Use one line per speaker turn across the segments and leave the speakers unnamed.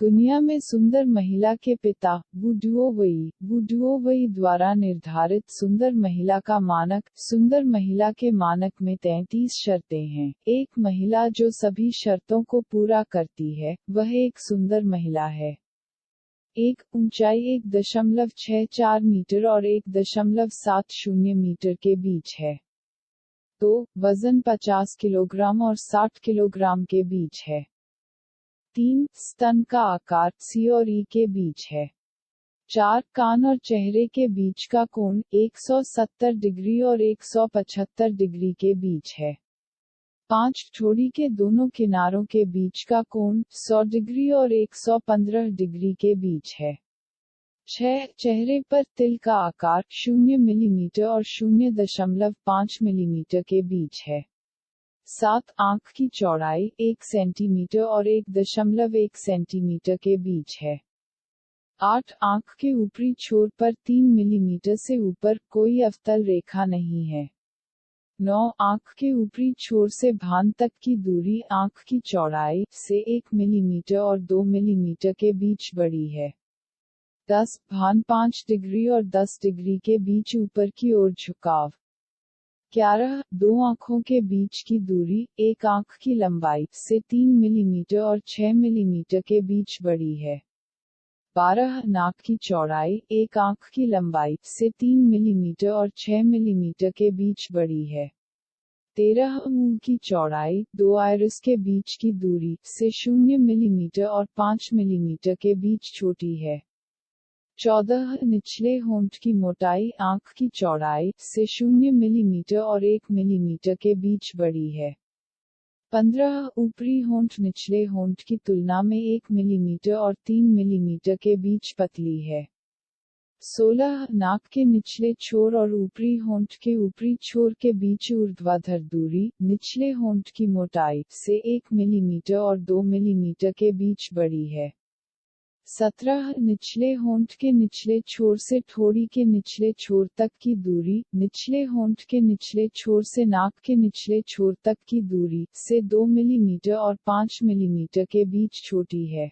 दुनिया में सुंदर महिला के पिता वू डुओवई द्वारा निर्धारित सुंदर महिला का मानक। सुंदर महिला के मानक में 33 शर्तें हैं। एक महिला जो सभी शर्तों को पूरा करती है वह एक सुंदर महिला है। 1. ऊंचाई 1.64 मीटर और 1.70 मीटर के बीच है। 2. वजन 50 किलोग्राम और 60 किलोग्राम के बीच है। 3. स्तन का आकार C और E के बीच है। 4. कान और चेहरे के बीच का कोण 170 डिग्री और 175 डिग्री के बीच है। 5. ठोड़ी के दोनों किनारों के बीच का कोण 100 डिग्री और 115 डिग्री के बीच है। 6. चेहरे पर तिल का आकार 0 मिलीमीटर और 0.5 मिलीमीटर के बीच है। 7. आंख की चौड़ाई 1 सेंटीमीटर और 1.1 सेंटीमीटर के बीच है। 8. आंख के ऊपरी छोर पर 3 मिलीमीटर से ऊपर कोई अवतल रेखा नहीं है। 9. आंख के ऊपरी छोर से भान तक की दूरी आंख की चौड़ाई से 1 मिलीमीटर और 2 मिलीमीटर के बीच बड़ी है। 10. भान 5 डिग्री और 10 डिग्री के बीच ऊपर की ओर झुकाव। 11. दो आंखों के बीच की दूरी एक आंख की लंबाई से 3 मिलीमीटर और 6 मिलीमीटर के बीच बड़ी है। 12. नाक की चौड़ाई एक आंख की लंबाई से 3 मिलीमीटर और 6 मिलीमीटर के बीच बड़ी है। 13. मुंह की चौड़ाई दो आइरिस के बीच की दूरी से 0 मिलीमीटर और 5 मिलीमीटर के बीच छोटी है। 14. निचले होंठ की मोटाई आंख की चौड़ाई से 0 मिलीमीटर और 1 मिलीमीटर के बीच बड़ी है। 15. ऊपरी होंठ निचले होंठ की तुलना में 1 मिलीमीटर और 3 मिलीमीटर के बीच पतली है। 16. नाक के निचले छोर और ऊपरी होंठ के ऊपरी छोर के बीच ऊर्ध्वाधर दूरी निचले होंठ की मोटाई से 1 मिलीमीटर और 2 मिलीमीटर के बीच बड़ी है। 17. निचले होंठ के निचले छोर से ठोड़ी के निचले छोर तक की दूरी निचले होंठ के निचले छोर से नाक के निचले छोर तक की दूरी से 2 मिलीमीटर और 5 मिलीमीटर के बीच छोटी है।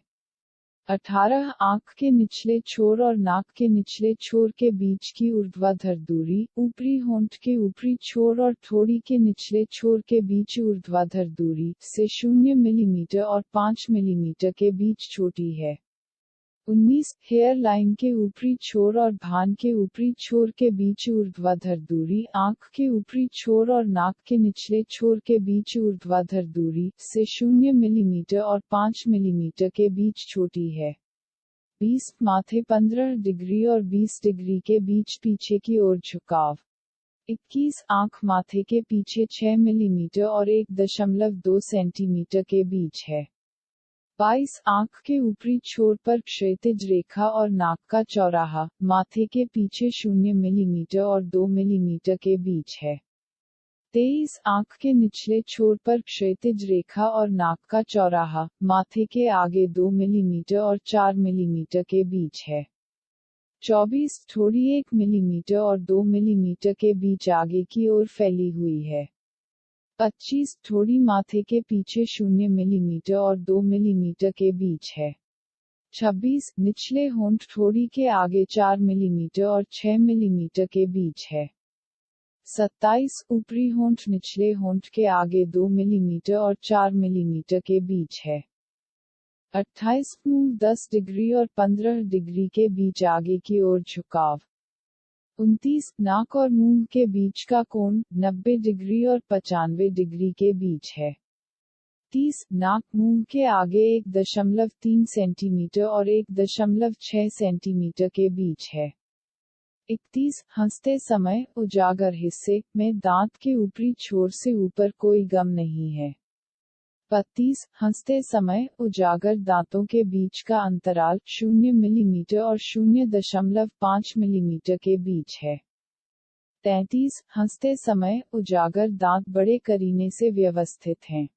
18. आंख के निचले छोर और नाक के निचले छोर के बीच की ऊर्ध्वाधर दूरी ऊपरी होंठ के ऊपरी छोर और ठोड़ी के निचले छोर के बीच ऊर्ध्वाधर दूरी से 0 मिलीमीटर और 5 मिलीमीटर के बीच छोटी है। 19. हेयर लाइन के ऊपरी छोर और भान के ऊपरी छोर के बीच ऊर्ध्वाधर दूरी आंख के ऊपरी छोर और नाक के निचले छोर के बीच ऊर्ध्वाधर दूरी से 0 मिलीमीटर और 5 मिलीमीटर के बीच छोटी है। 20. माथे 15 डिग्री और 20 डिग्री के बीच पीछे की ओर झुकाव। 21. आंख माथे के पीछे 6 मिलीमीटर और 1.2 सेंटीमीटर के बीच है। 22. आंख के ऊपरी छोर पर क्षैतिज रेखा और नाक का चौराहा माथे के पीछे 0 मिलीमीटर और 2 मिलीमीटर के बीच है। 23. आंख के निचले छोर पर क्षैतिज रेखा और नाक का चौराहा माथे के आगे 2 मिलीमीटर और 4 मिलीमीटर के बीच है। 24. ठोड़ी 1 मिलीमीटर और 2 मिलीमीटर के बीच आगे की ओर फैली हुई है। 25. ठोड़ी माथे के पीछे 0 मिलीमीटर और 2 मिलीमीटर के बीच है। 26. निचले होंठ ठोड़ी के आगे 4 मिलीमीटर और 6 मिलीमीटर के बीच है। 27. ऊपरी होंठ निचले होंठ के आगे 2 मिलीमीटर और 4 मिलीमीटर के बीच है। 28. मुंह 10 डिग्री और 15 डिग्री के बीच आगे की ओर झुकाव। 29. नाक और मुंह के बीच का कोण 90 डिग्री और 95 डिग्री के बीच है। 30. नाक मुंह के आगे 1.3 सेंटीमीटर और 1.6 सेंटीमीटर के बीच है। 31. हंसते समय उजागर हिस्से में दांत के ऊपरी छोर से ऊपर कोई गम नहीं है। 32. हंसते समय उजागर दांतों के बीच का अंतराल 0 मिलीमीटर और 0.5 मिलीमीटर के बीच है। 33. हंसते समय उजागर दांत बड़े करीने से व्यवस्थित हैं।